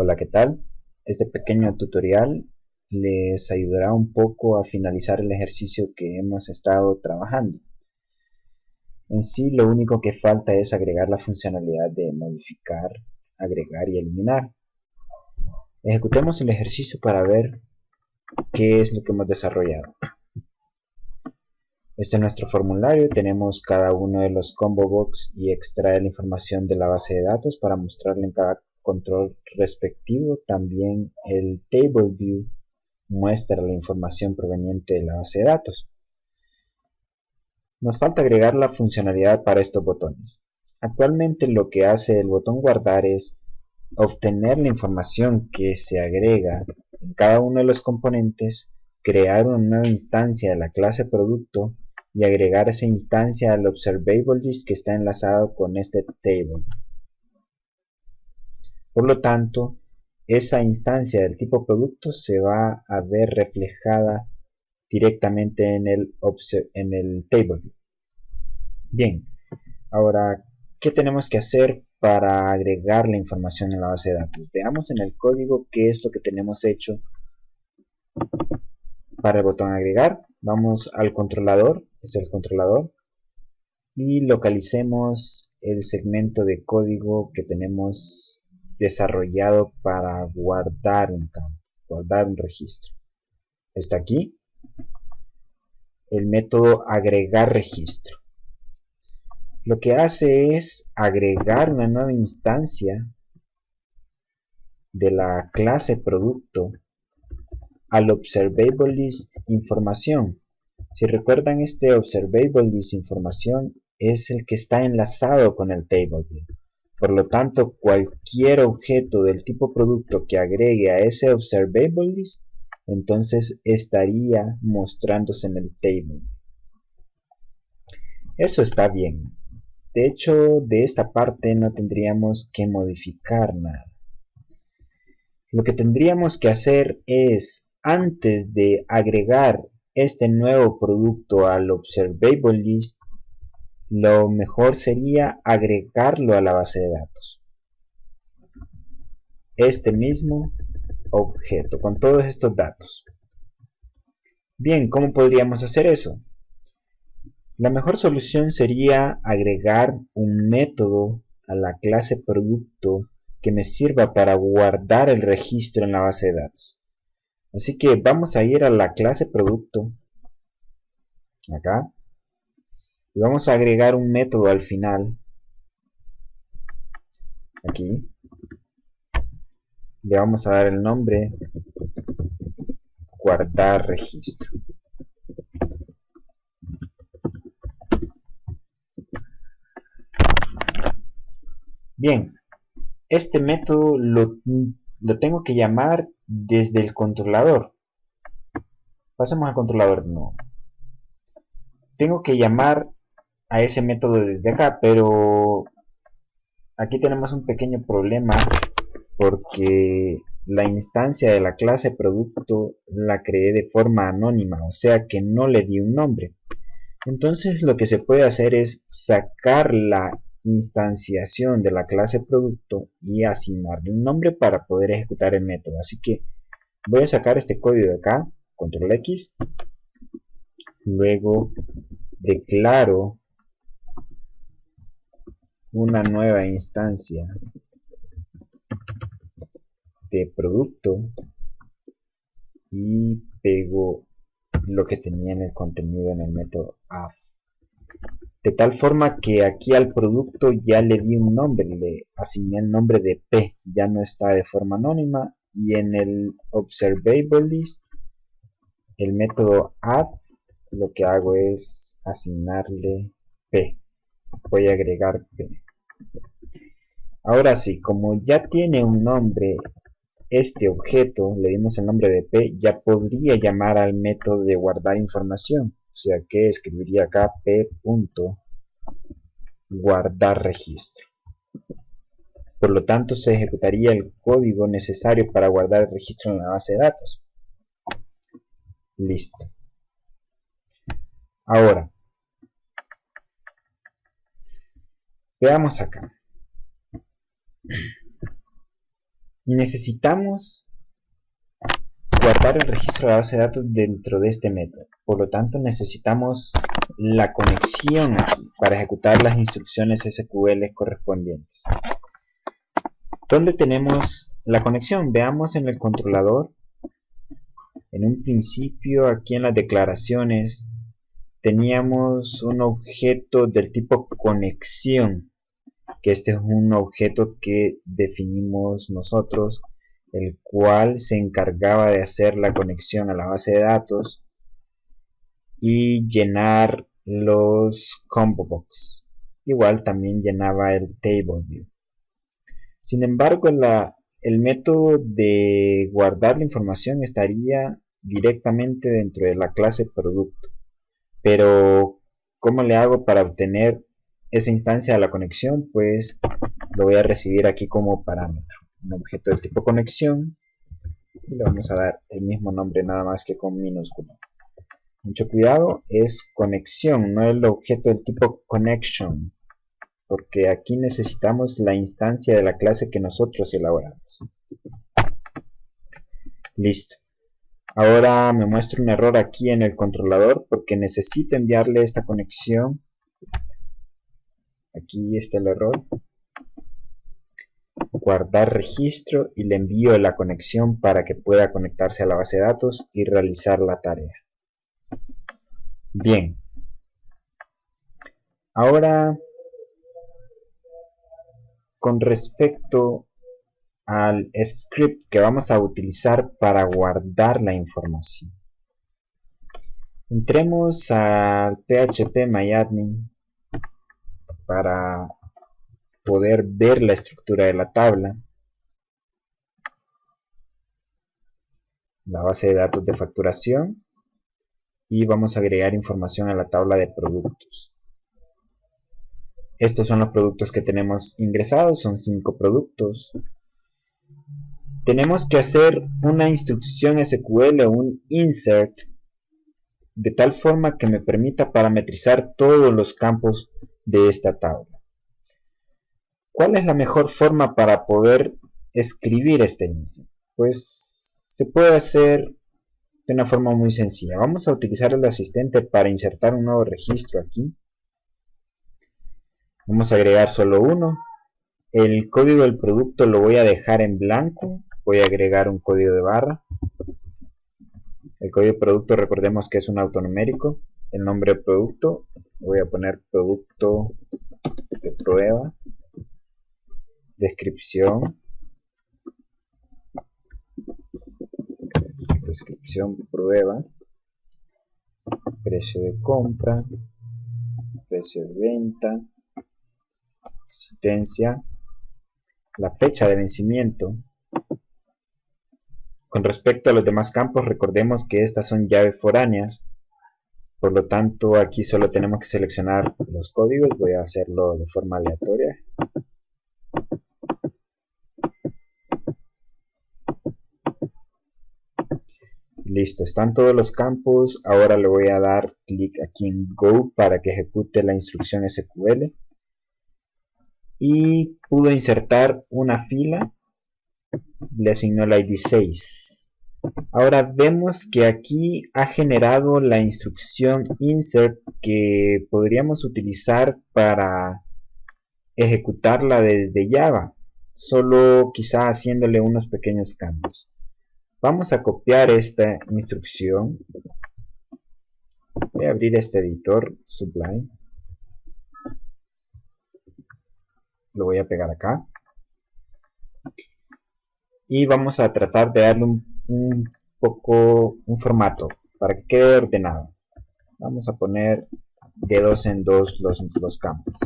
Hola, ¿qué tal? Este pequeño tutorial les ayudará un poco a finalizar el ejercicio que hemos estado trabajando. En sí, lo único que falta es agregar la funcionalidad de modificar, agregar y eliminar. Ejecutemos el ejercicio para ver qué es lo que hemos desarrollado. Este es nuestro formulario, tenemos cada uno de los combo box y extraer la información de la base de datos para mostrarle en cada control respectivo. También el table view muestra la información proveniente de la base de datos. Nos falta agregar la funcionalidad para estos botones. Actualmente lo que hace el botón guardar es obtener la información que se agrega en cada uno de los componentes, crear una nueva instancia de la clase producto y agregar esa instancia al observable list que está enlazado con este table. Por lo tanto, esa instancia del tipo producto se va a ver reflejada directamente en el table. Bien, ahora, ¿qué tenemos que hacer para agregar la información en la base de datos? Veamos en el código qué es lo que tenemos hecho para el botón agregar. Vamos al controlador, este es el controlador, y localicemos el segmento de código que tenemos desarrollado para guardar un campo, guardar un registro. Está aquí el método agregar registro. Lo que hace es agregar una nueva instancia de la clase producto al observable list información. Si recuerdan, este observable list información es el que está enlazado con el table view. Por lo tanto, cualquier objeto del tipo producto que agregue a ese observable list, entonces estaría mostrándose en el table. Eso está bien. De hecho, de esta parte no tendríamos que modificar nada. Lo que tendríamos que hacer es, antes de agregar este nuevo producto al observable list, lo mejor sería agregarlo a la base de datos. Este mismo objeto, con todos estos datos. Bien, ¿cómo podríamos hacer eso? La mejor solución sería agregar un método a la clase producto que me sirva para guardar el registro en la base de datos. Así que vamos a ir a la clase producto, acá, y vamos a agregar un método al final, aquí. Le vamos a dar el nombre guardar registro. Bien, este método lo tengo que llamar desde el controlador. Pasemos al controlador de nuevo. Tengo que llamar a ese método desde acá, pero aquí tenemos un pequeño problema porque la instancia de la clase producto la creé de forma anónima, o sea que no le di un nombre. Entonces lo que se puede hacer es sacar la instanciación de la clase producto y asignarle un nombre para poder ejecutar el método. Así que voy a sacar este código de acá, control X, luego declaro una nueva instancia de producto y pego lo que tenía en el contenido en el método add. De tal forma que aquí al producto ya le di un nombre, le asigné el nombre de P, ya no está de forma anónima, y en el observable list, el método add, lo que hago es asignarle P, voy a agregar P. Ahora sí, como ya tiene un nombre este objeto, le dimos el nombre de P, ya podría llamar al método de guardar información, o sea que escribiría acá p.guardar registro. Por lo tanto, se ejecutaría el código necesario para guardar el registro en la base de datos. Listo. Ahora, veamos acá. necesitamos guardar el registro de la base de datos dentro de este método. Por lo tanto, necesitamos la conexión aquí para ejecutar las instrucciones SQL correspondientes. ¿Dónde tenemos la conexión? Veamos en el controlador. En un principio, aquí en las declaraciones, teníamos un objeto del tipo conexión, que este es un objeto que definimos nosotros, el cual se encargaba de hacer la conexión a la base de datos y llenar los combo box. Igual también llenaba el table view. Sin embargo, el método de guardar la información estaría directamente dentro de la clase producto. Pero, ¿cómo le hago para obtener esa instancia de la conexión? Pues lo voy a recibir aquí como parámetro. Un objeto del tipo conexión. Y le vamos a dar el mismo nombre nada más que con minúscula. Mucho cuidado, es conexión, no el objeto del tipo connection. Porque aquí necesitamos la instancia de la clase que nosotros elaboramos. Listo. Ahora me muestra un error aquí en el controlador porque necesito enviarle esta conexión. Aquí está el error. Guardar registro y le envío la conexión para que pueda conectarse a la base de datos y realizar la tarea. Bien. Ahora, con respecto al script que vamos a utilizar para guardar la información. Entremos al phpMyAdmin para poder ver la estructura de la tabla, la base de datos de facturación, y vamos a agregar información a la tabla de productos. Estos son los productos que tenemos ingresados, son 5 productos. Tenemos que hacer una instrucción SQL o un insert de tal forma que me permita parametrizar todos los campos de esta tabla. ¿Cuál es la mejor forma para poder escribir este insert? Pues se puede hacer de una forma muy sencilla. Vamos a utilizar el asistente para insertar un nuevo registro aquí. Vamos a agregar solo uno. El código del producto lo voy a dejar en blanco. Voy a agregar un código de barra. El código de producto, recordemos que es un autonumérico. El nombre de producto, voy a poner producto de prueba. Descripción. Descripción prueba. Precio de compra. Precio de venta. Existencia. La fecha de vencimiento. Con respecto a los demás campos, recordemos que estas son llaves foráneas, por lo tanto aquí solo tenemos que seleccionar los códigos. Voy a hacerlo de forma aleatoria. Listo, están todos los campos. Ahora le voy a dar clic aquí en Go para que ejecute la instrucción SQL. Y pudo insertar una fila. Le asignó el ID 6. Ahora vemos que aquí ha generado la instrucción insert que podríamos utilizar para ejecutarla desde Java, solo quizá haciéndole unos pequeños cambios. Vamos a copiar esta instrucción. Voy a abrir este editor Sublime. Lo voy a pegar acá. Y vamos a tratar de darle un formato para que quede ordenado. Vamos a poner de 2 en 2 los campos.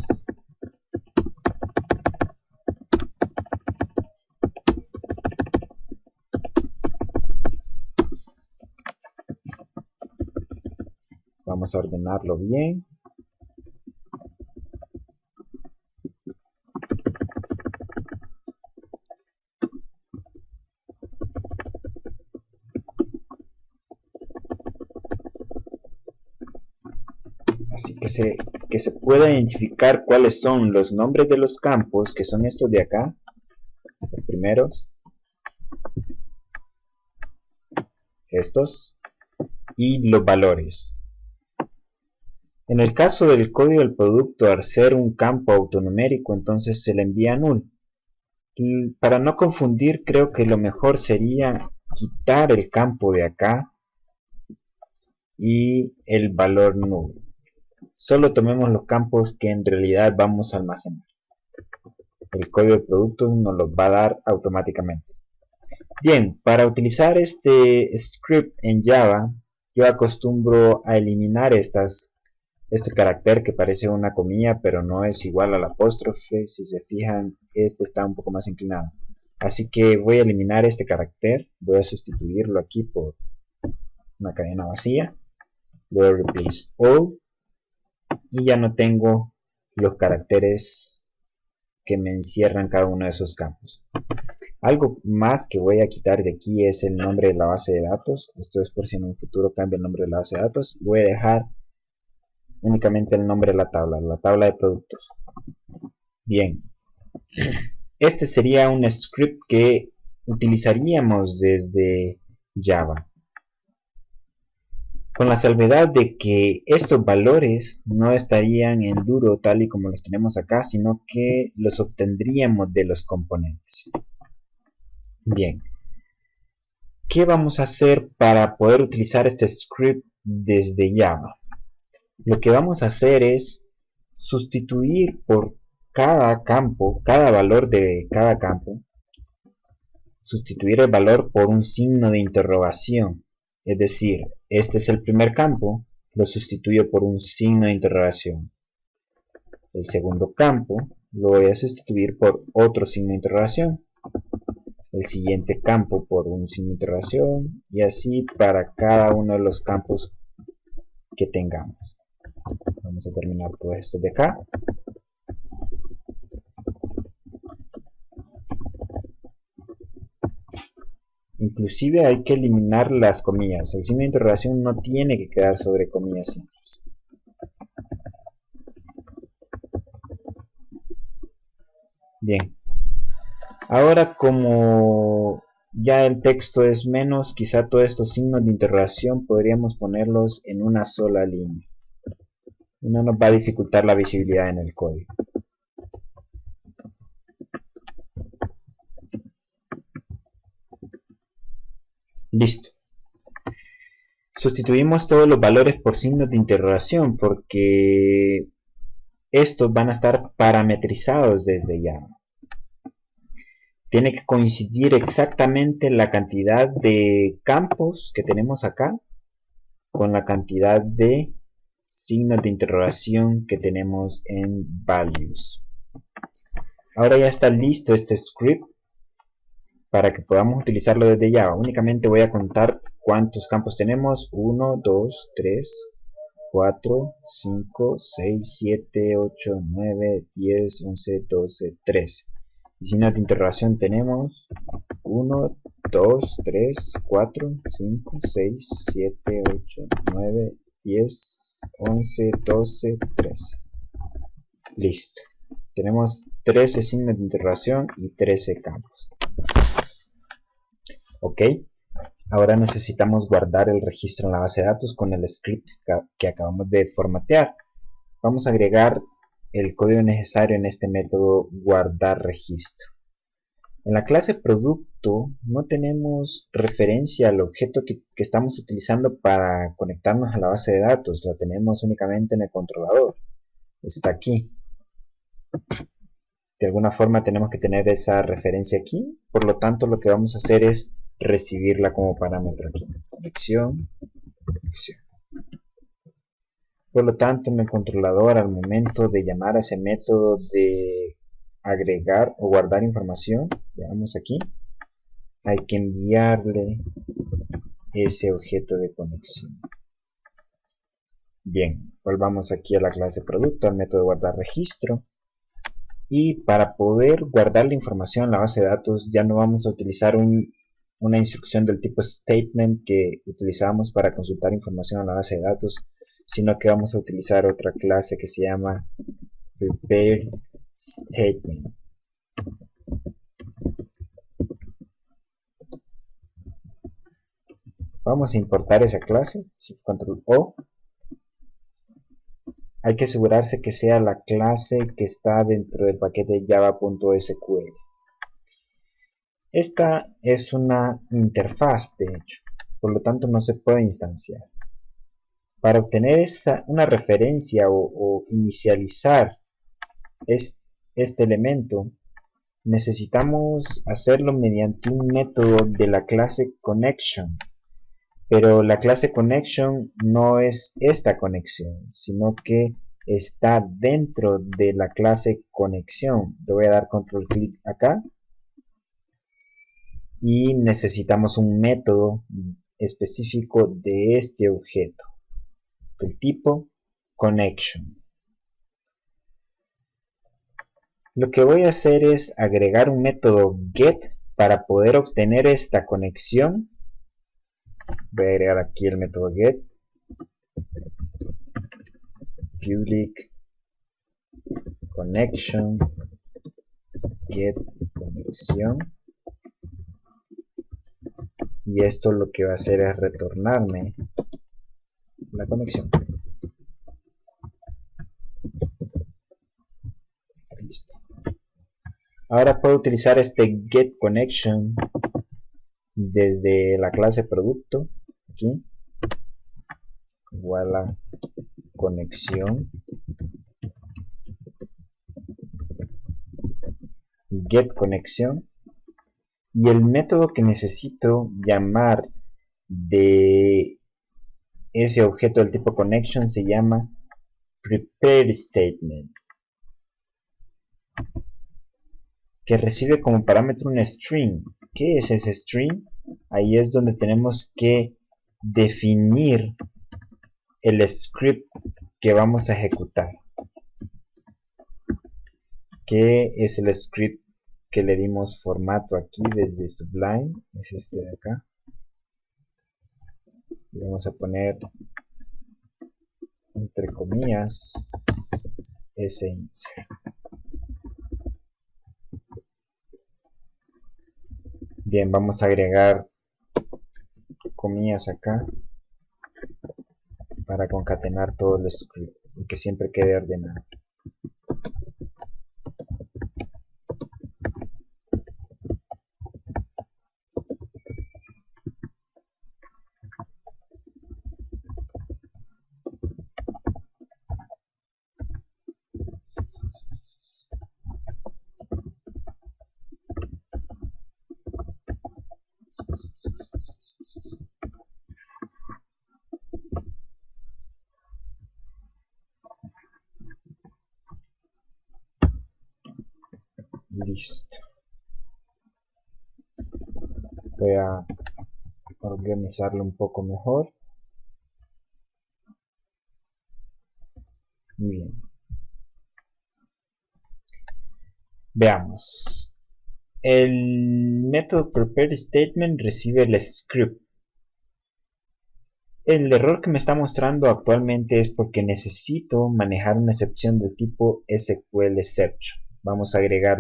Vamos a ordenarlo bien. Así que se pueda identificar cuáles son los nombres de los campos, que son estos de acá, los primeros. estos, y los valores. En el caso del código del producto, al ser un campo autonumérico, entonces se le envía null. Y para no confundir, creo que lo mejor sería quitar el campo de acá y el valor null. Solo tomemos los campos que en realidad vamos a almacenar. El código de producto nos los va a dar automáticamente. Bien, para utilizar este script en Java, yo acostumbro a eliminar este carácter que parece una comilla, pero no es igual al apóstrofe. Si se fijan, este está un poco más inclinado. Así que voy a eliminar este carácter, voy a sustituirlo aquí por una cadena vacía. Voy a replace all y ya no tengo los caracteres que me encierran cada uno de esos campos. Algo más que voy a quitar de aquí es el nombre de la base de datos. Esto es por si en un futuro cambia el nombre de la base de datos. Voy a dejar únicamente el nombre de la tabla de productos. Bien, este sería un script que utilizaríamos desde Java, con la salvedad de que estos valores no estarían en duro tal y como los tenemos acá, sino que los obtendríamos de los componentes. Bien, ¿qué vamos a hacer para poder utilizar este script desde Java? Lo que vamos a hacer es sustituir por cada campo, cada valor de cada campo, sustituir el valor por un signo de interrogación. Es decir, este es el primer campo, lo sustituyo por un signo de interrogación. El segundo campo lo voy a sustituir por otro signo de interrogación. El siguiente campo por un signo de interrogación, y así para cada uno de los campos que tengamos. Vamos a terminar todo esto de acá. Inclusive hay que eliminar las comillas. El signo de interrogación no tiene que quedar sobre comillas simples. Bien. Ahora, como ya el texto es menos, quizá todos estos signos de interrogación podríamos ponerlos en una sola línea. Y no nos va a dificultar la visibilidad en el código. Listo. Sustituimos todos los valores por signos de interrogación porque estos van a estar parametrizados desde Java. Tiene que coincidir exactamente la cantidad de campos que tenemos acá con la cantidad de signos de interrogación que tenemos en values. Ahora ya está listo este script para que podamos utilizarlo desde Java. Únicamente voy a contar cuántos campos tenemos. 1, 2, 3, 4, 5, 6, 7, 8, 9, 10, 11, 12, 13. Y signos de interrogación tenemos 1, 2, 3, 4, 5, 6, 7, 8, 9, 10, 11, 12, 13. Listo. Tenemos 13 signos de interrogación y 13 campos. Ok. Ahora necesitamos guardar el registro en la base de datos con el script que acabamos de formatear. Vamos a agregar el código necesario en este método guardar registro. En la clase producto no tenemos referencia al objeto que estamos utilizando para conectarnos a la base de datos. La tenemos únicamente en el controlador. Está aquí. De alguna forma tenemos que tener esa referencia aquí. Por lo tanto, lo que vamos a hacer es recibirla como parámetro aquí. Conexión. Por lo tanto, en el controlador, al momento de llamar a ese método de agregar o guardar información, veamos aquí, hay que enviarle ese objeto de conexión. Bien, volvamos aquí a la clase producto, al método de guardar registro. Y para poder guardar la información en la base de datos, ya no vamos a utilizar una instrucción del tipo statement que utilizábamos para consultar información en la base de datos, sino que vamos a utilizar otra clase que se llama prepare statement. Vamos a importar esa clase, control O. Hay que asegurarse que sea la clase que está dentro del paquete java.sql. Esta es una interfaz, de hecho, por lo tanto no se puede instanciar. Para obtener una referencia o inicializar este elemento, necesitamos hacerlo mediante un método de la clase connection. Pero la clase connection no es esta conexión, sino que está dentro de la clase conexión. Le voy a dar control clic acá. Y necesitamos un método específico de este objeto, del tipo connection. Lo que voy a hacer es agregar un método get para poder obtener esta conexión. Voy a agregar aquí el método get, public connection, get conexión, y esto lo que va a hacer es retornarme la conexión. Listo. Ahora puedo utilizar este get connection desde la clase producto, aquí, igual a conexión get conexión, y el método que necesito llamar de ese objeto del tipo connection se llama prepareStatement, que recibe como parámetro un string. ¿Qué es ese string? Ahí es donde tenemos que definir el script que vamos a ejecutar. ¿Qué es el script que le dimos formato aquí desde Sublime? Es este de acá. Y vamos a poner entre comillas sinsert. Bien, vamos a agregar comillas acá para concatenar todo el script y que siempre quede ordenado. Listo. Voy a organizarlo un poco mejor. Muy bien. Veamos. El método prepareStatement recibe el script. El error que me está mostrando actualmente es porque necesito manejar una excepción del tipo SQLException. Vamos a agregar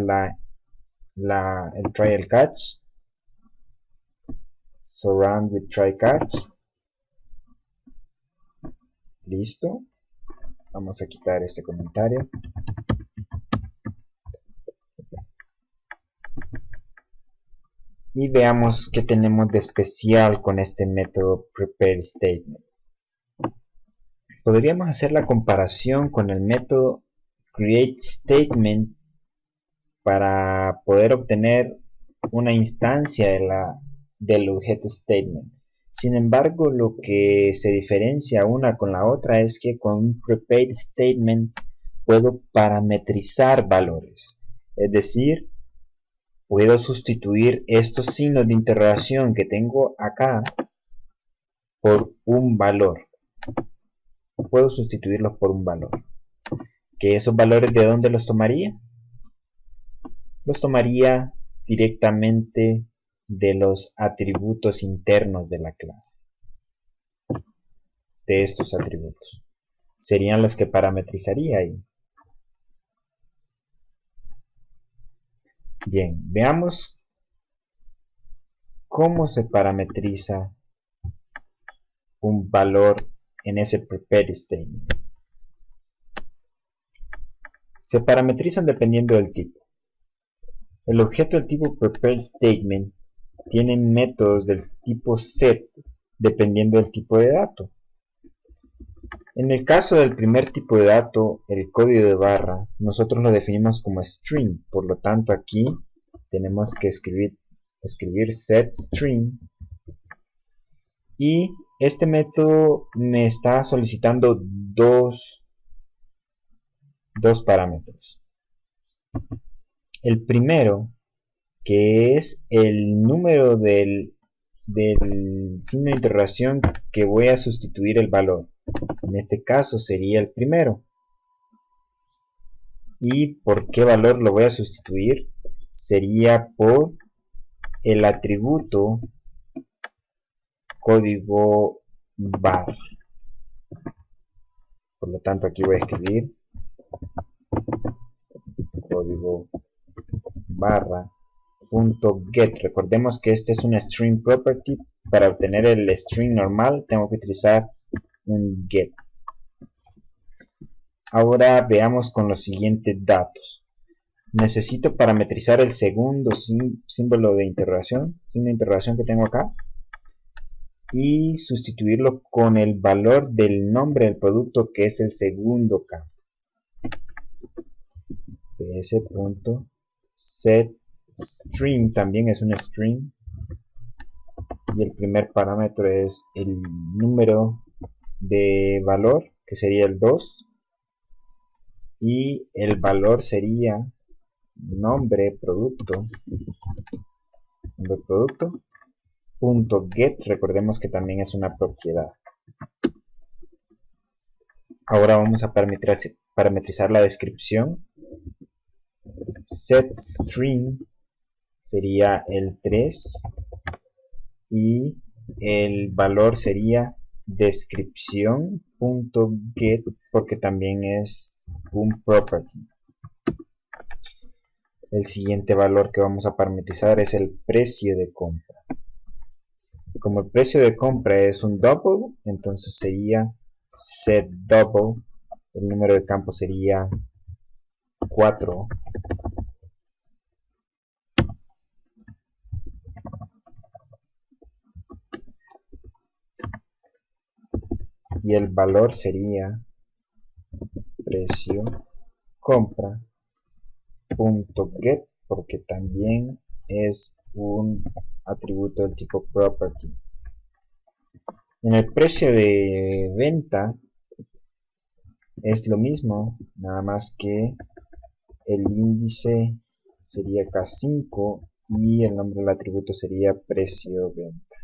el trial catch, surround with try catch. Listo. Vamos a quitar este comentario. Y veamos qué tenemos de especial con este método prepareStatement. Podríamos hacer la comparación con el método createStatement para poder obtener una instancia del objeto statement. Sin embargo, lo que se diferencia una con la otra es que con un prepareStatement puedo parametrizar valores, es decir, puedo sustituir estos signos de interrogación que tengo acá por un valor. Puedo sustituirlos por un valor. ¿Que esos valores de dónde los tomaría? Los tomaría directamente de los atributos internos de la clase. De estos atributos. Serían los que parametrizaría ahí. Bien, veamos cómo se parametriza un valor en ese prepare statement. Se parametrizan dependiendo del tipo. El objeto del tipo prepare statement tiene métodos del tipo set dependiendo del tipo de dato. En el caso del primer tipo de dato, el código de barra, nosotros lo definimos como string, por lo tanto aquí tenemos que escribir setString, y este método me está solicitando dos parámetros. El primero, que es el número del signo de interrogación que voy a sustituir el valor. En este caso sería el primero. ¿Y por qué valor lo voy a sustituir? Sería por el atributo código bar. Por lo tanto aquí voy a escribir código barra punto get. Recordemos que este es una string property. Para obtener el string normal tengo que utilizar un get. Ahora veamos con los siguientes datos. Necesito parametrizar el segundo símbolo de interrogación, signo de interrogación que tengo acá, y sustituirlo con el valor del nombre del producto, que es el segundo campo. ps.setString también es un string, y el primer parámetro es el número de valor, que sería el 2, y el valor sería nombre producto punto get. Recordemos que también es una propiedad. Ahora vamos a parametrizar la descripción. setString sería el 3 y el valor sería descripción.get, porque también es un property. El siguiente valor que vamos a parametrizar es el precio de compra. Como el precio de compra es un double, entonces sería setDouble. El número de campo sería 4. Y el valor sería precio compra punto get, porque también es un atributo del tipo property. En el precio de venta es lo mismo, nada más que el índice sería K5 y el nombre del atributo sería precio venta.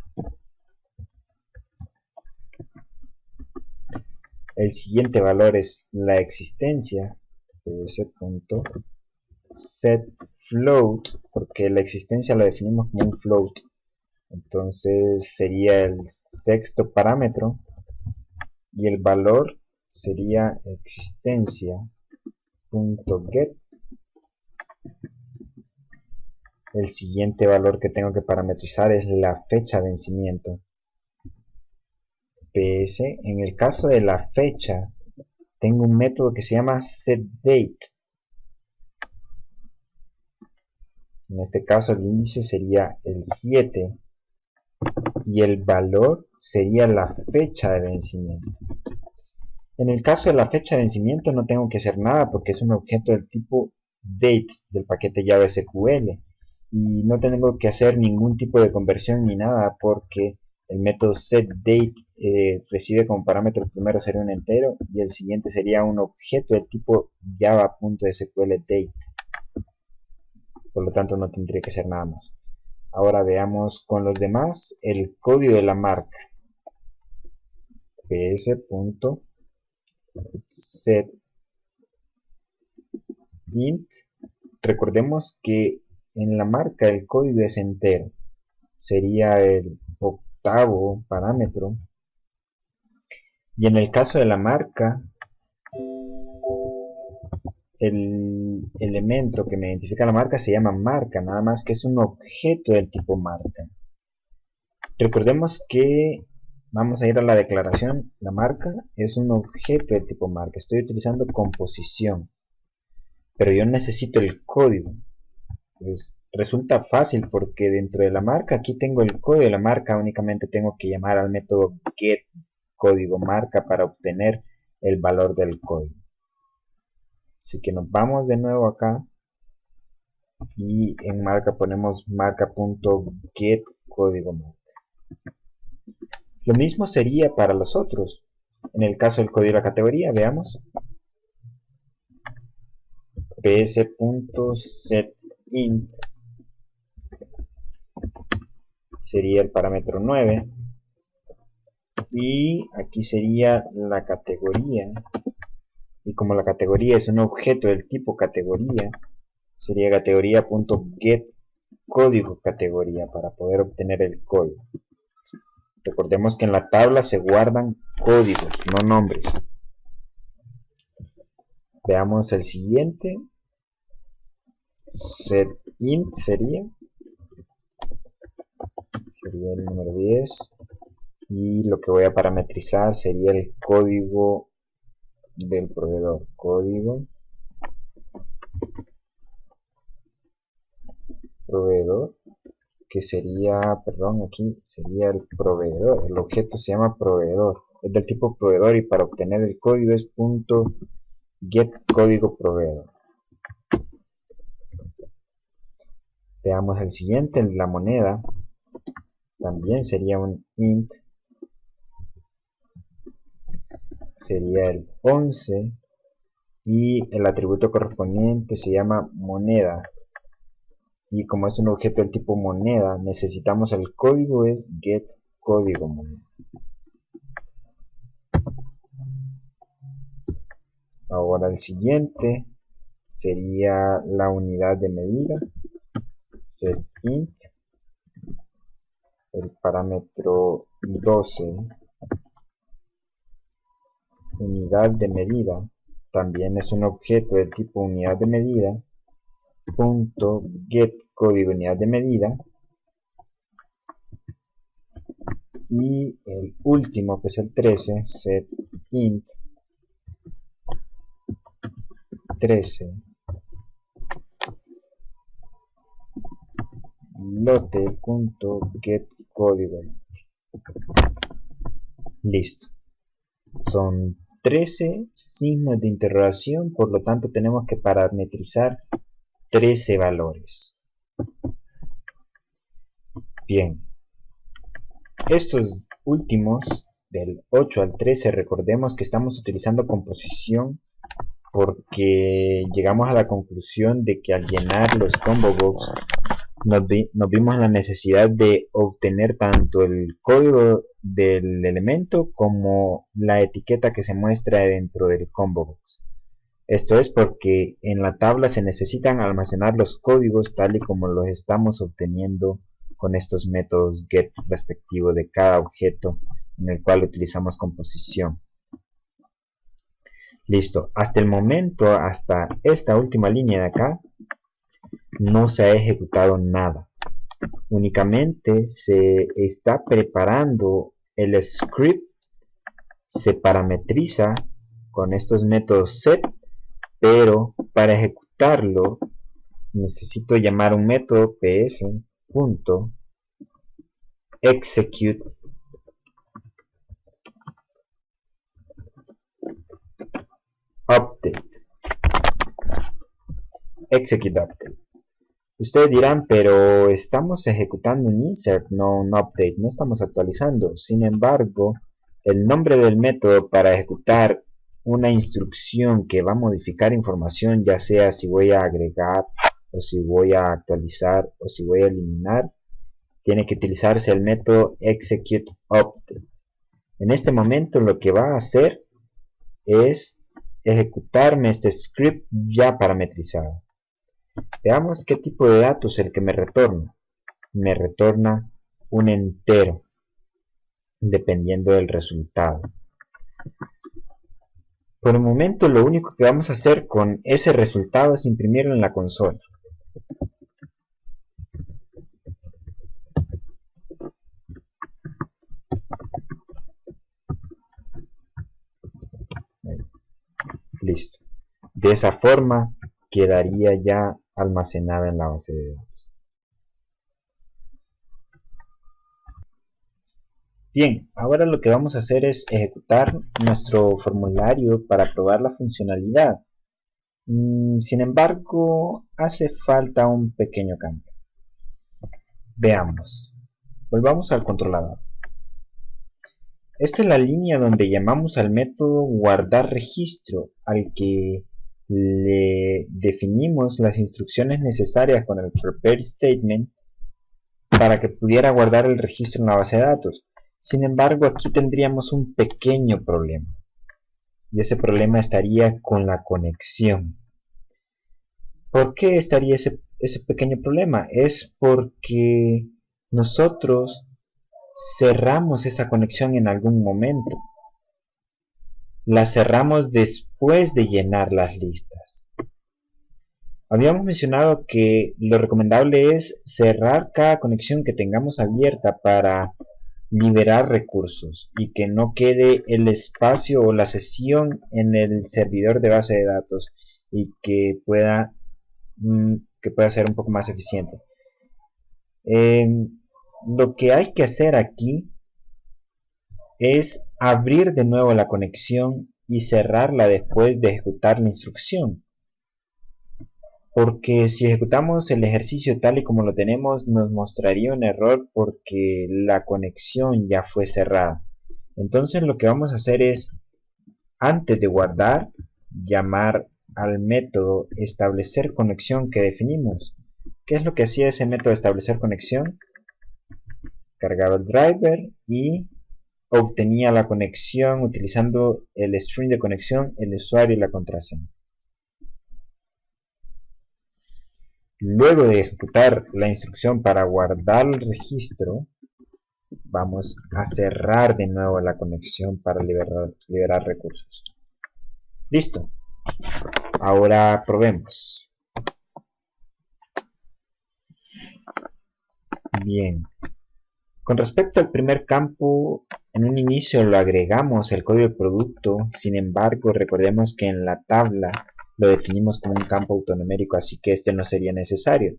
El siguiente valor es la existencia, ps.setFloat, porque la existencia la definimos como un float. Entonces sería el sexto parámetro y el valor sería existencia.get. El siguiente valor que tengo que parametrizar es la fecha de vencimiento. PS, en el caso de la fecha, tengo un método que se llama setDate. En este caso el índice sería el 7 y el valor sería la fecha de vencimiento. En el caso de la fecha de vencimiento no tengo que hacer nada porque es un objeto del tipo date del paquete Java SQL y no tengo que hacer ningún tipo de conversión ni nada porque el método setDate recibe como parámetro el primero sería un entero y el siguiente sería un objeto del tipo java.sqldate. Por lo tanto no tendría que hacer nada más. Ahora veamos con los demás el código de la marca. ps.setInt. Recordemos que en la marca el código es entero. Sería el octavo parámetro. Y en el caso de la marca, el elemento que me identifica la marca se llama marca, nada más que es un objeto del tipo marca. Recordemos que Vamos a ir a la declaración. La marca es un objeto del tipo marca. Estoy utilizando composición, pero yo necesito el código. Pues resulta fácil porque dentro de la marca aquí tengo el código de la marca. Únicamente tengo que llamar al método get código marca para obtener el valor del código. Así que nos vamos de nuevo acá y en marca ponemos marca.get código marca. Lo mismo sería para los otros. En el caso del código de la categoría, veamos. ps.setInt sería el parámetro 9. Y aquí sería la categoría. Y como la categoría es un objeto del tipo categoría, sería categoría.get código categoría para poder obtener el código. Recordemos que en la tabla se guardan códigos, no nombres. Veamos el siguiente. setInt sería el número 10. Y lo que voy a parametrizar sería el código del proveedor. Código proveedor, que sería, perdón, aquí sería el proveedor. El objeto se llama proveedor, es del tipo proveedor, y para obtener el código es .get código proveedor. Veamos el siguiente. La moneda también sería un int, sería el 11, y el atributo correspondiente se llama moneda, y como es un objeto del tipo moneda, necesitamos el código, es get código moneda. Ahora el siguiente sería la unidad de medida. setInt, el parámetro 12, unidad de medida, también es un objeto del tipo unidad de medida. .get código unidad de medida. Y el último, que es el 13, setInt 13 lote.get código. Listo. Son 13 signos de interrogación, por lo tanto tenemos que parametrizar 13 valores. Bien, estos últimos del 8 al 13, recordemos que estamos utilizando composición porque llegamos a la conclusión de que al llenar los combo box nos vimos en la necesidad de obtener tanto el código del elemento como la etiqueta que se muestra dentro del combo box. Esto es porque en la tabla se necesitan almacenar los códigos tal y como los estamos obteniendo con estos métodos get respectivo de cada objeto en el cual utilizamos composición. Listo, hasta el momento, hasta esta última línea de acá, no se ha ejecutado nada. Únicamente se está preparando el script, se parametriza con estos métodos set, pero para ejecutarlo necesito llamar un método ps.execute update. Execute update. Ustedes dirán, pero estamos ejecutando un insert, no un update, no estamos actualizando. Sin embargo, el nombre del método para ejecutar una instrucción que va a modificar información, ya sea si voy a agregar o si voy a actualizar o si voy a eliminar, tiene que utilizarse el método execute update. En este momento lo que va a hacer es ejecutarme este script ya parametrizado. Veamos qué tipo de datos es el que me retorna. Me retorna un entero, dependiendo del resultado. Por el momento lo único que vamos a hacer con ese resultado es imprimirlo en la consola. Listo. De esa forma quedaría ya almacenada en la base de datos. Bien, ahora lo que vamos a hacer es ejecutar nuestro formulario para probar la funcionalidad. Sin embargo, hace falta un pequeño cambio. Veamos. Volvamos al controlador. Esta es la línea donde llamamos al método guardar registro, al que le definimos las instrucciones necesarias con el prepare statement para que pudiera guardar el registro en la base de datos. Sin embargo, aquí tendríamos un pequeño problema, y ese problema estaría con la conexión. ¿Por qué estaría ese pequeño problema? Es porque nosotros cerramos esa conexión en algún momento. La cerramos después de llenar las listas. Habíamos mencionado que lo recomendable es cerrar cada conexión que tengamos abierta para liberar recursos y que no quede el espacio o la sesión en el servidor de base de datos y que pueda ser un poco más eficiente. Lo que hay que hacer aquí es abrir de nuevo la conexión y cerrarla después de ejecutar la instrucción, porque si ejecutamos el ejercicio tal y como lo tenemos nos mostraría un error porque la conexión ya fue cerrada. Entonces lo que vamos a hacer es, antes de guardar, llamar al método establecer conexión que definimos. ¿Qué es lo que hacía ese método establecer conexión? Cargaba el driver y obtenía la conexión utilizando el string de conexión, el usuario y la contraseña. Luego de ejecutar la instrucción para guardar el registro, vamos a cerrar de nuevo la conexión para liberar recursos. Listo. Ahora probemos. Bien. Con respecto al primer campo, en un inicio lo agregamos el código de producto, sin embargo recordemos que en la tabla lo definimos como un campo autonumérico, así que este no sería necesario.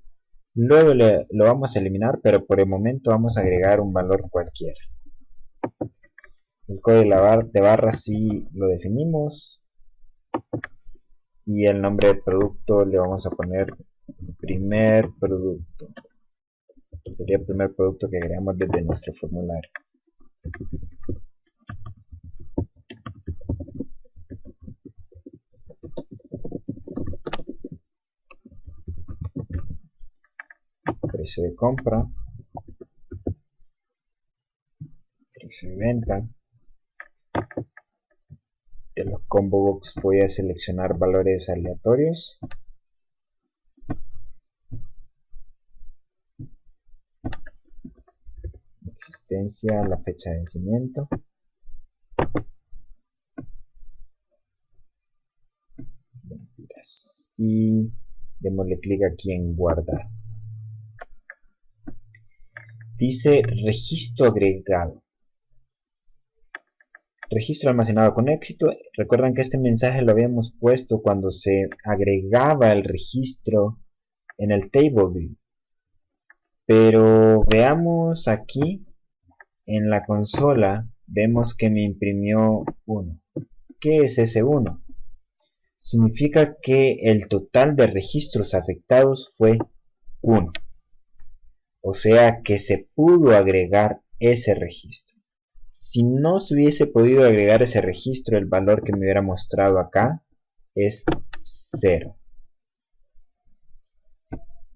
Luego lo vamos a eliminar, pero por el momento vamos a agregar un valor cualquiera. El código de barra sí lo definimos y el nombre del producto le vamos a poner primer producto. Sería el primer producto que agregamos desde nuestro formulario. Precio de compra, precio de venta. De los combo box voy a seleccionar valores aleatorios. Existencia, la fecha de vencimiento. Y démosle clic aquí en guardar. Dice registro agregado. Registro almacenado con éxito. Recuerdan que este mensaje lo habíamos puesto cuando se agregaba el registro en el table view. Pero veamos aquí en la consola, vemos que me imprimió 1. ¿Qué es ese 1? Significa que el total de registros afectados fue 1. O sea que se pudo agregar ese registro. Si no se hubiese podido agregar ese registro, el valor que me hubiera mostrado acá es 0.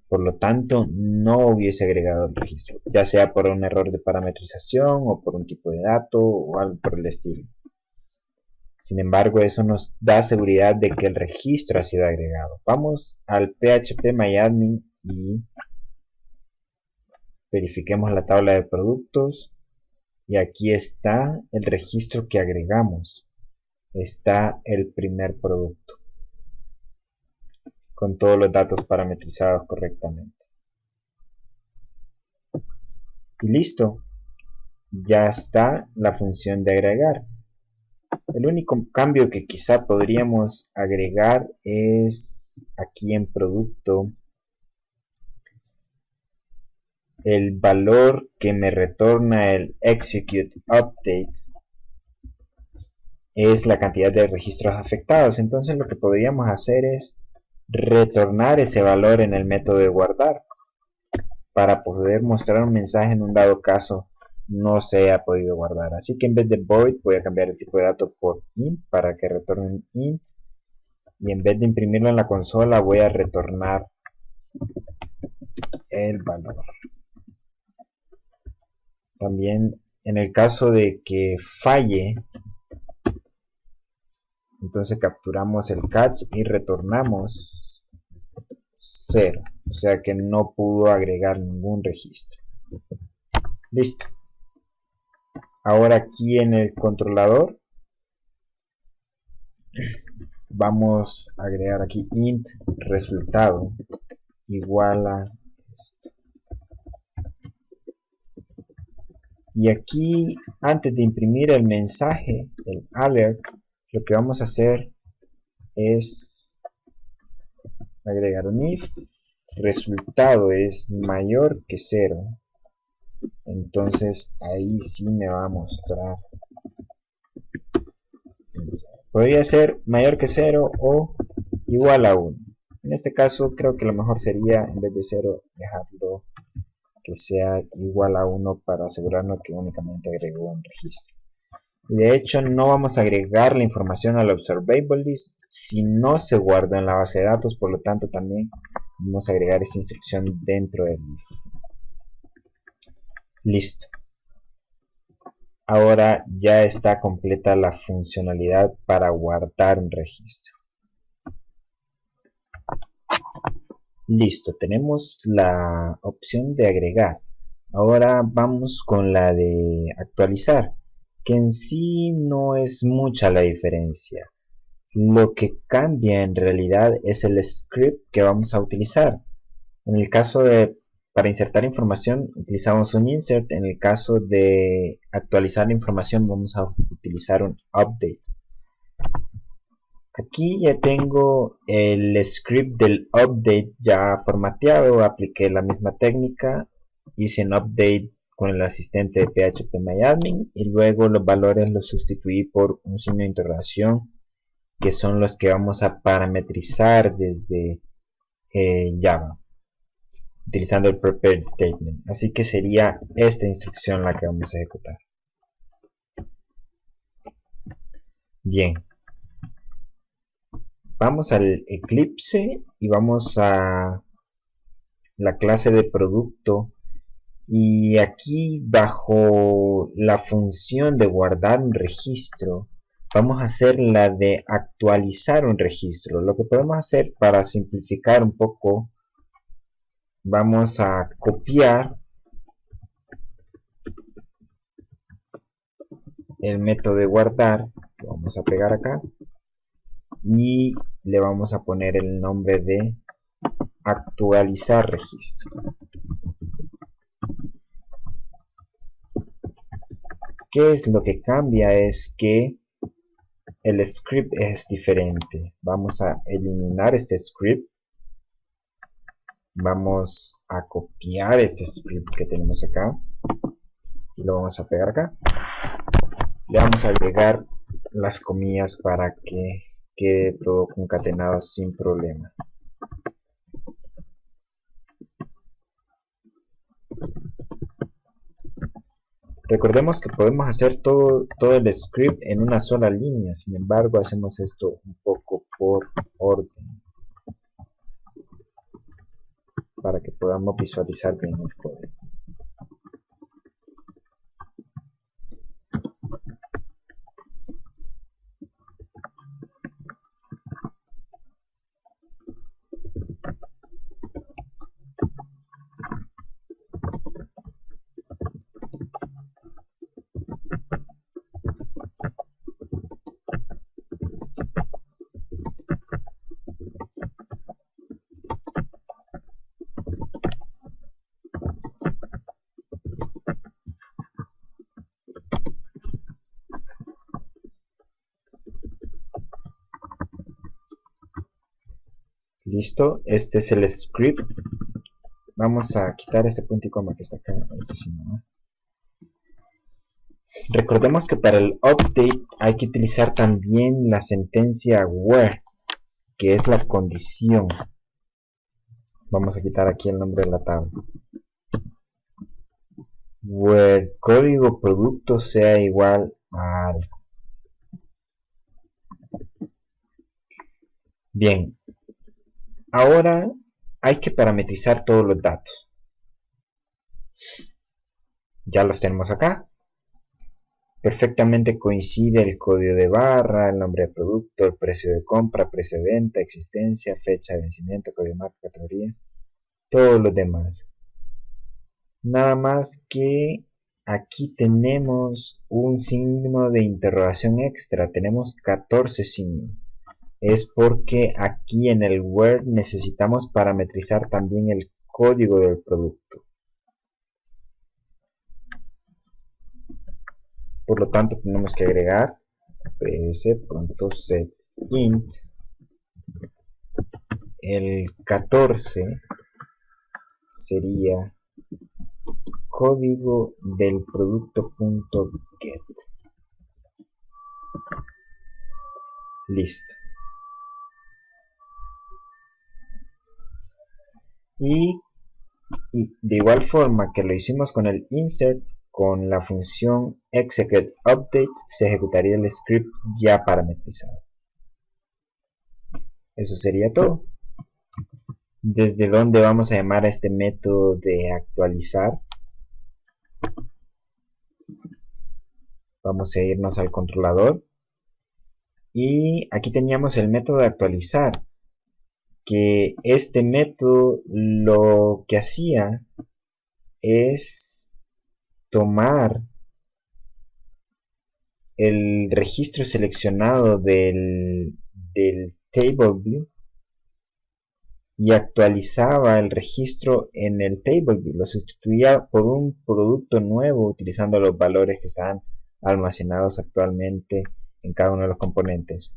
Por lo tanto, no hubiese agregado el registro, ya sea por un error de parametrización o por un tipo de dato o algo por el estilo. Sin embargo, eso nos da seguridad de que el registro ha sido agregado. Vamos al phpMyAdmin y verifiquemos la tabla de productos. Y aquí está el registro que agregamos. Está el primer producto, con todos los datos parametrizados correctamente. Y listo. Ya está la función de agregar. El único cambio que quizá podríamos agregar es aquí en producto el valor que me retorna el execute update es la cantidad de registros afectados. Entonces lo que podríamos hacer es retornar ese valor en el método de guardar para poder mostrar un mensaje en un dado caso no se haya podido guardar. Así que en vez de void voy a cambiar el tipo de dato por int para que retorne un int, y en vez de imprimirlo en la consola voy a retornar el valor. También en el caso de que falle, entonces capturamos el catch y retornamos 0, o sea que no pudo agregar ningún registro. Listo. Ahora aquí en el controlador vamos a agregar aquí int resultado igual a esto. Y aquí antes de imprimir el mensaje, el alert, lo que vamos a hacer es agregar un if resultado es mayor que 0. Entonces ahí sí me va a mostrar. Podría ser mayor que 0 o igual a 1. En este caso creo que lo mejor sería en vez de 0 dejarlo que sea igual a 1 para asegurarnos que únicamente agregó un registro. Y de hecho no vamos a agregar la información al observable list si no se guarda en la base de datos, por lo tanto también vamos a agregar esta instrucción dentro del if. Listo. Ahora ya está completa la funcionalidad para guardar un registro. Listo, tenemos la opción de agregar. Ahora vamos con la de actualizar, que en sí no es mucha la diferencia. Lo que cambia en realidad es el script que vamos a utilizar. En el caso de para insertar información utilizamos un insert, en el caso de actualizar la información vamos a utilizar un update. Aquí ya tengo el script del update ya formateado, apliqué la misma técnica, hice un update con el asistente de phpMyAdmin y luego los valores los sustituí por un signo de interrogación que son los que vamos a parametrizar desde Java utilizando el prepare statement. Así que sería esta instrucción la que vamos a ejecutar. Bien, vamos al Eclipse y vamos a la clase de producto, y aquí bajo la función de guardar un registro vamos a hacer la de actualizar un registro. Lo que podemos hacer para simplificar un poco, vamos a copiar el método de guardar, lo vamos a pegar acá y le vamos a poner el nombre de actualizar registro. ¿Qué es lo que cambia? Es que el script es diferente. Vamos a eliminar este script. Vamos a copiar este script que tenemos acá y lo vamos a pegar acá. Le vamos a agregar las comillas para que quede todo concatenado sin problema. Recordemos que podemos hacer todo el script en una sola línea, sin embargo hacemos esto un poco por orden para que podamos visualizar bien el código. Listo, este es el script. Vamos a quitar este punto y coma que está acá. Este sí, ¿no? Recordemos que para el update hay que utilizar también la sentencia where, que es la condición. Vamos a quitar aquí el nombre de la tabla. Where código producto sea igual a algo. Bien, ahora hay que parametrizar todos los datos. Ya los tenemos acá. Perfectamente coincide el código de barra, el nombre de producto, el precio de compra, precio de venta, existencia, fecha de vencimiento, código de marca, categoría, todos los demás. Nada más que aquí tenemos un signo de interrogación extra, tenemos 14 signos. Es porque aquí en el where necesitamos parametrizar también el código del producto. Por lo tanto tenemos que agregar ps.setInt el 14 sería código del producto.get. Listo. Y de igual forma que lo hicimos con el insert, con la función executeUpdate se ejecutaría el script ya parametrizado. Eso sería todo. ¿Desde dónde vamos a llamar a este método de actualizar? Vamos a irnos al controlador y aquí teníamos el método de actualizar, que este método lo que hacía es tomar el registro seleccionado del table view y actualizaba el registro en el table view, lo sustituía por un producto nuevo utilizando los valores que estaban almacenados actualmente en cada uno de los componentes.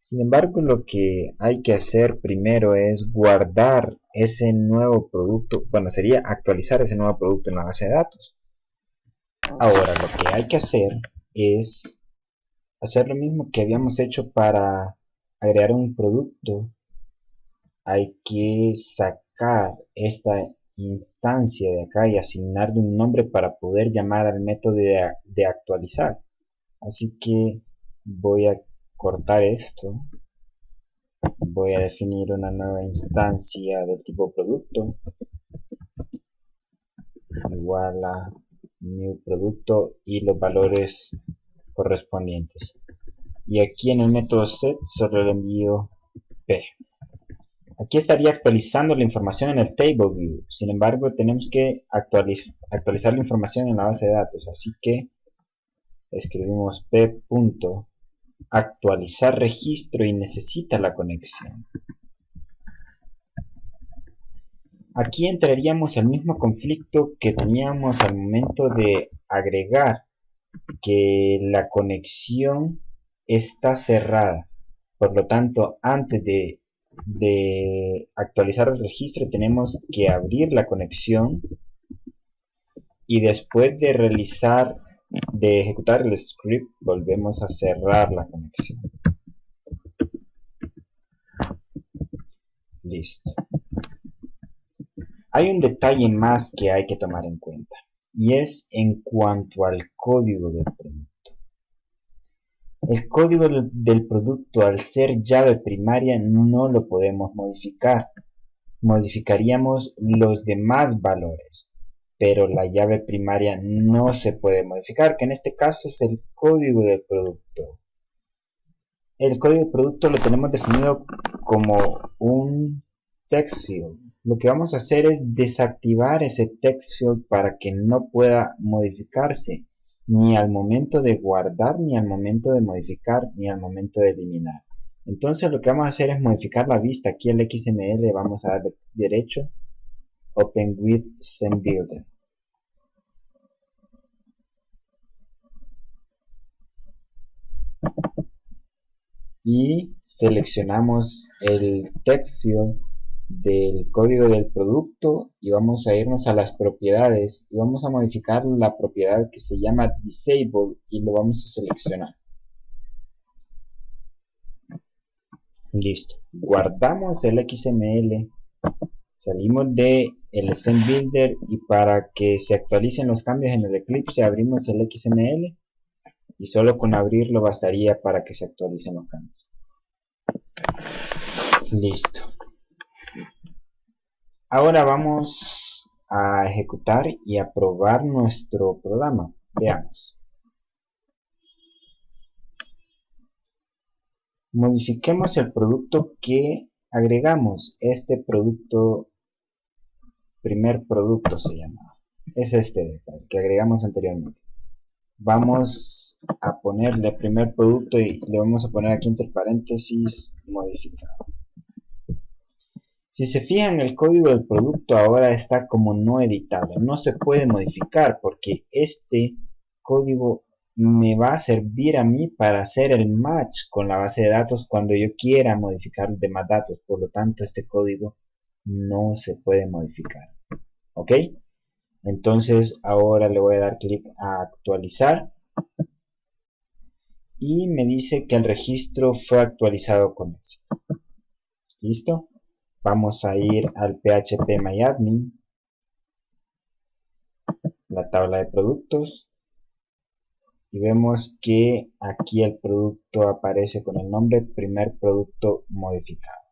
Sin embargo, lo que hay que hacer primero es guardar ese nuevo producto, bueno, sería actualizar ese nuevo producto en la base de datos. Ahora, lo que hay que hacer es hacer lo mismo que habíamos hecho para agregar un producto. Hay que sacar esta instancia de acá y asignarle un nombre para poder llamar al método de actualizar. Así que voy a cortar esto, voy a definir una nueva instancia del tipo producto igual a new producto y los valores correspondientes, y aquí en el método set solo le envío p. Aquí estaría actualizando la información en el table view, sin embargo tenemos que actualizar la información en la base de datos, así que escribimos p.actualizar registro y necesita la conexión. Aquí entraríamos al mismo conflicto que teníamos al momento de agregar que la conexión está cerrada. Por lo tanto, antes de actualizar el registro tenemos que abrir la conexión y después de ejecutar el script volvemos a cerrar la conexión. Listo. Hay un detalle más que hay que tomar en cuenta y es en cuanto al código del producto. El código del producto, al ser llave primaria, no lo podemos modificar. Modificaríamos los demás valores, pero la llave primaria no se puede modificar, que en este caso es el código del producto. El código del producto lo tenemos definido como un text field. Lo que vamos a hacer es desactivar ese text field para que no pueda modificarse ni al momento de guardar, ni al momento de modificar, ni al momento de eliminar. Entonces lo que vamos a hacer es modificar la vista. Aquí el XML vamos a dar derecho Open with SendBuilder. y seleccionamos el text field del código del producto y vamos a irnos a las propiedades y vamos a modificar la propiedad que se llama disable y lo vamos a seleccionar. Listo, guardamos el XML, salimos de el Scene Builder y para que se actualicen los cambios en el Eclipse abrimos el XML y solo con abrirlo bastaría para que se actualicen los cambios. Listo. Ahora vamos a ejecutar y a probar nuestro programa. Veamos. Modifiquemos el producto que agregamos. Este producto, primer producto se llama. Es este el que agregamos anteriormente. Vamos a ponerle primer producto y le vamos a poner aquí entre paréntesis modificado. Si se fijan, el código del producto ahora está como no editable, no se puede modificar porque este código me va a servir a mí para hacer el match con la base de datos cuando yo quiera modificar demás datos. Por lo tanto, este código no se puede modificar. ¿Ok? Entonces ahora le voy a dar clic a actualizar y me dice que el registro fue actualizado con éxito. ¿Listo? Vamos a ir al phpMyAdmin, la tabla de productos, y vemos que aquí el producto aparece con el nombre primer producto modificado.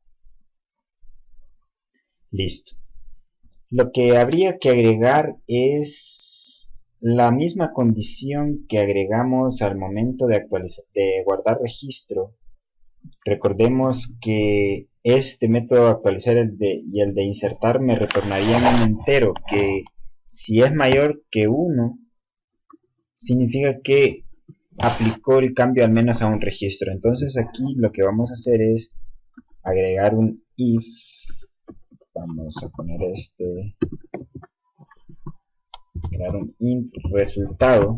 Listo. Lo que habría que agregar es la misma condición que agregamos al momento de guardar registro. Recordemos que este método de actualizar y el de insertar me retornarían un entero que si es mayor que 1 significa que aplicó el cambio al menos a un registro. Entonces aquí lo que vamos a hacer es agregar un if. Vamos a poner crear un int resultado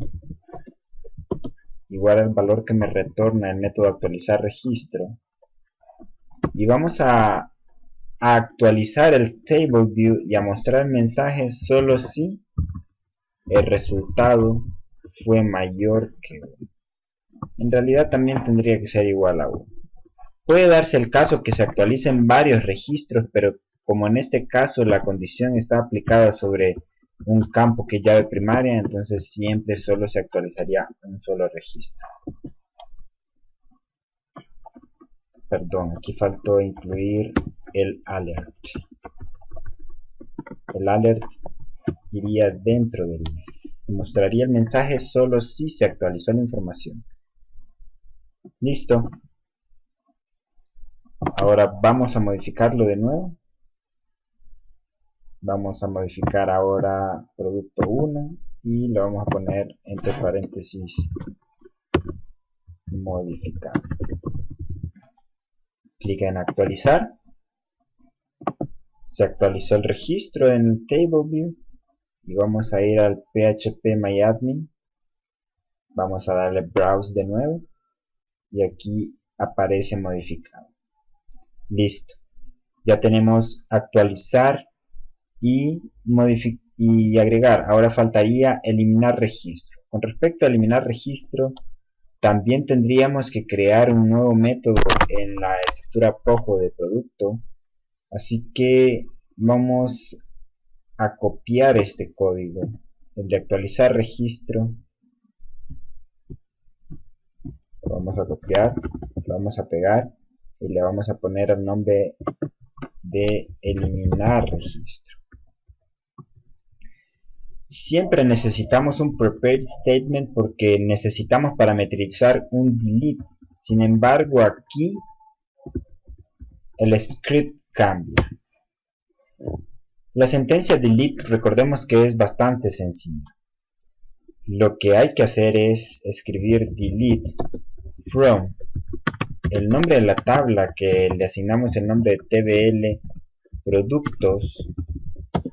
igual al valor que me retorna el método actualizar registro, y vamos a actualizar el table view y a mostrar el mensaje solo si el resultado fue mayor que 1. En realidad también tendría que ser igual a 1. Puede darse el caso que se actualicen varios registros, pero como en este caso la condición está aplicada sobre un campo que es llave primaria, entonces siempre solo se actualizaría un solo registro. Perdón, aquí faltó incluir el alert. El alert iría dentro del if y mostraría el mensaje solo si se actualizó la información. Listo. Ahora vamos a modificarlo de nuevo. Vamos a modificar ahora producto 1 y lo vamos a poner entre paréntesis modificar. Clic en actualizar. Se actualizó el registro en el table view y vamos a ir al phpMyAdmin. Vamos a darle browse de nuevo y aquí aparece modificado. Listo. Ya tenemos actualizar y agregar. Ahora faltaría eliminar registro. Con respecto a eliminar registro, también tendríamos que crear un nuevo método en la estructura POJO de producto. Así que vamos a copiar este código, el de actualizar registro. Lo vamos a copiar, lo vamos a pegar y le vamos a poner el nombre de eliminar registro. Siempre necesitamos un prepare statement porque necesitamos parametrizar un delete. Sin embargo, aquí el script cambia. La sentencia delete, recordemos que es bastante sencilla. Lo que hay que hacer es escribir delete from el nombre de la tabla que le asignamos el nombre de tbl productos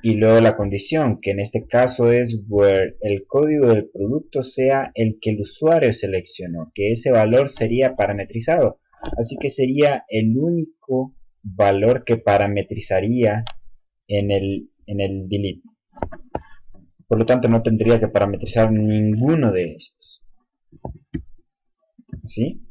y luego la condición, que en este caso es where el código del producto sea el que el usuario seleccionó, que ese valor sería parametrizado. así que sería el único valor que parametrizaría en el delete. Por lo tanto, no tendría que parametrizar ninguno de estos. ¿Sí?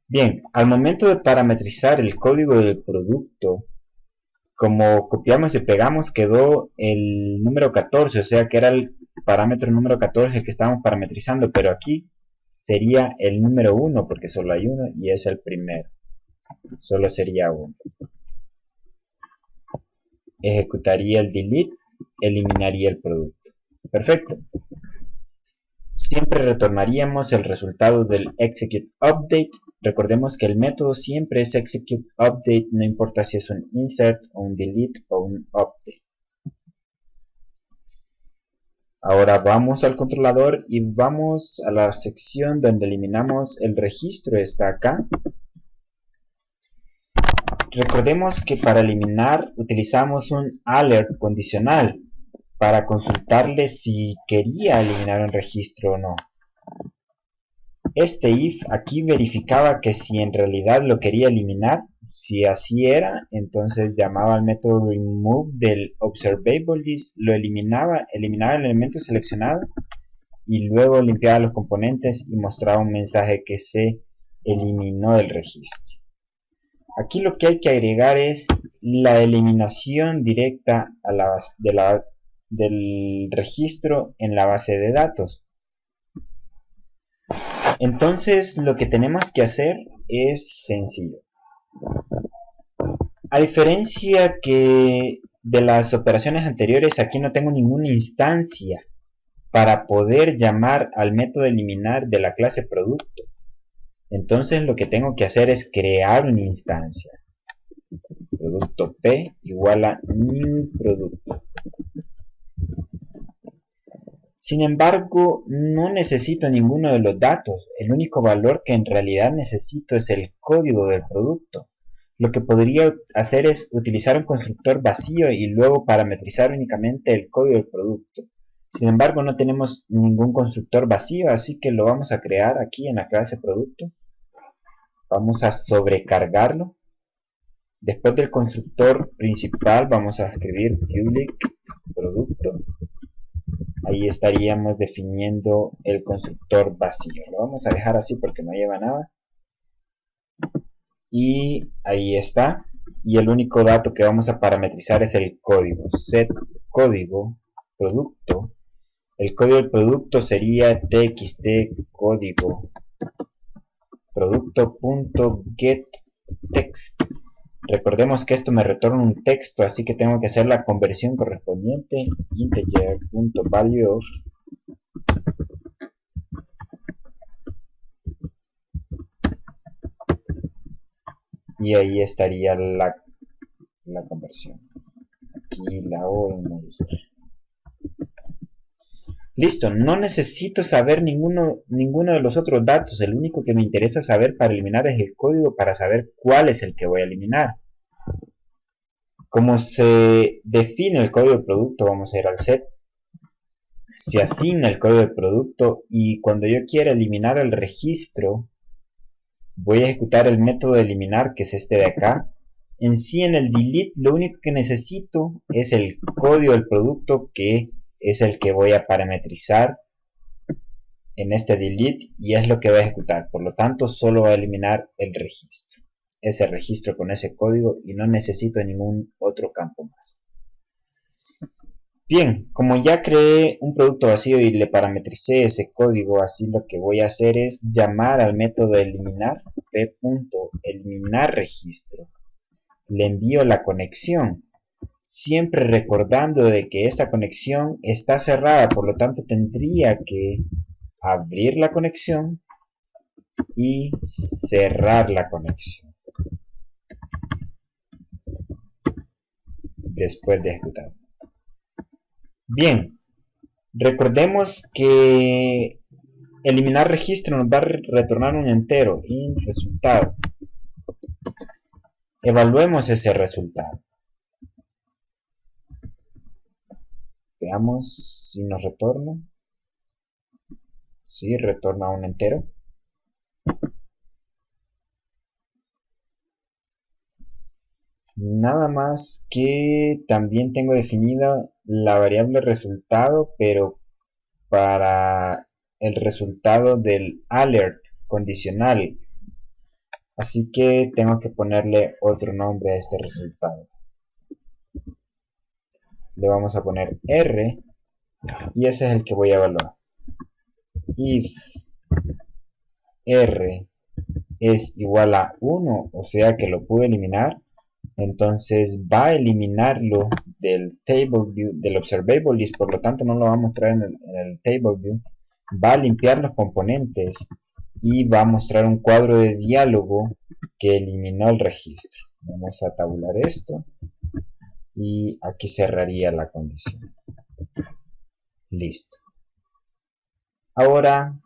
Bien, al momento de parametrizar el código del producto, como copiamos y pegamos, quedó el número 14, o sea que era el parámetro número 14 que estábamos parametrizando, pero aquí sería el número 1 porque solo hay uno y es el primero. Solo sería 1. Ejecutaría el delete, eliminaría el producto. Perfecto. Siempre retornaríamos el resultado del execute update. Recordemos que el método siempre es execute update, no importa si es un insert, o un delete o un update. Ahora vamos al controlador y vamos a la sección donde eliminamos el registro, está acá. Recordemos que para eliminar utilizamos un alert condicional para consultarle si quería eliminar un registro o no. Este if aquí verificaba que si en realidad lo quería eliminar, si así era, entonces llamaba al método remove del observable list, lo eliminaba el elemento seleccionado y luego limpiaba los componentes y mostraba un mensaje que se eliminó del registro. Aquí lo que hay que agregar es la eliminación directa a del registro en la base de datos. Entonces lo que tenemos que hacer es sencillo. A diferencia que de las operaciones anteriores, aquí no tengo ninguna instancia para poder llamar al método eliminar de la clase producto. Entonces lo que tengo que hacer es crear una instancia. Producto P igual a new producto. Sin embargo, no necesito ninguno de los datos. El único valor que en realidad necesito es el código del producto. Lo que podría hacer es utilizar un constructor vacío y luego parametrizar únicamente el código del producto. Sin embargo, no tenemos ningún constructor vacío, así que lo vamos a crear aquí en la clase producto. Vamos a sobrecargarlo. Después del constructor principal vamos a escribir public producto. Ahí estaríamos definiendo el constructor vacío. Lo vamos a dejar así porque no lleva nada. Y ahí está. Y el único dato que vamos a parametrizar es el código. Set código producto. El código del producto sería txt código producto.getText. Recordemos que esto me retorna un texto, así que tengo que hacer la conversión correspondiente. Integer.value y ahí estaría la conversión. Aquí la O en mayúscula. Listo, no necesito saber ninguno de los otros datos. El único que me interesa saber para eliminar es el código para saber cuál es el que voy a eliminar. Como se define el código del producto, vamos a ir al set. Se asigna el código del producto y cuando yo quiera eliminar el registro, voy a ejecutar el método de eliminar, que es este de acá. En sí, en el delete, lo único que necesito es el código del producto, que es el que voy a parametrizar en este delete y es lo que voy a ejecutar. Por lo tanto, solo voy a eliminar el registro. Ese registro con ese código y no necesito ningún otro campo más. Bien, como ya creé un producto vacío y le parametricé ese código, así lo que voy a hacer es llamar al método de eliminar, p.eliminar registro. Le envío la conexión, siempre recordando de que esta conexión está cerrada, por lo tanto tendría que abrir la conexión y cerrar la conexión después de ejecutar. Bien, recordemos que eliminar registro nos va a retornar un entero, int resultado. Evaluemos ese resultado. Veamos si nos retorna. Sí, retorna un entero. Nada más que también tengo definida la variable resultado, pero para el resultado del alert condicional. Así que tengo que ponerle otro nombre a este resultado. Le vamos a poner R y ese es el que voy a evaluar. If R es igual a 1, o sea que lo pude eliminar, entonces va a eliminarlo del table view, del observable list, por lo tanto no lo va a mostrar en el table view, va a limpiar los componentes y va a mostrar un cuadro de diálogo que eliminó el registro. Vamos a tabular esto y aquí cerraría la condición. Listo. Ahora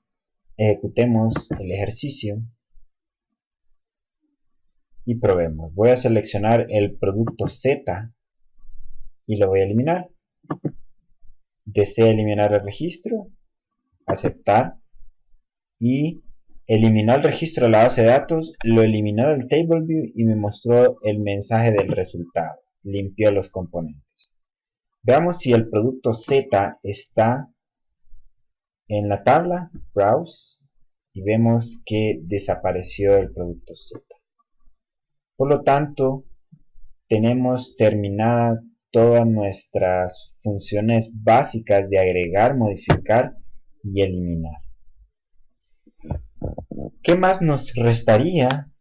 ejecutemos el ejercicio y probemos. Voy a seleccionar el producto Z y lo voy a eliminar. Desea eliminar el registro, aceptar, y eliminó el registro de la base de datos, lo eliminó del table view y me mostró el mensaje del resultado. Limpió los componentes. Veamos si el producto Z está en la tabla, browse, y vemos que desapareció el producto Z. Por lo tanto, tenemos terminada todas nuestras funciones básicas de agregar, modificar y eliminar. ¿Qué más nos restaría?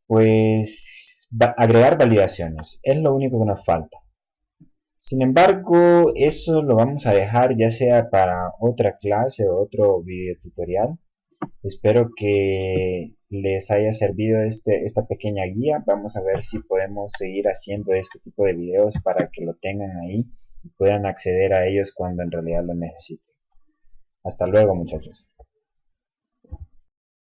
Pues agregar validaciones. Es lo único que nos falta. Sin embargo, eso lo vamos a dejar ya sea para otra clase o otro video tutorial. Espero que les haya servido esta pequeña guía. Vamos a ver si podemos seguir haciendo este tipo de videos para que lo tengan ahí y puedan acceder a ellos cuando en realidad lo necesiten. Hasta luego, muchachos.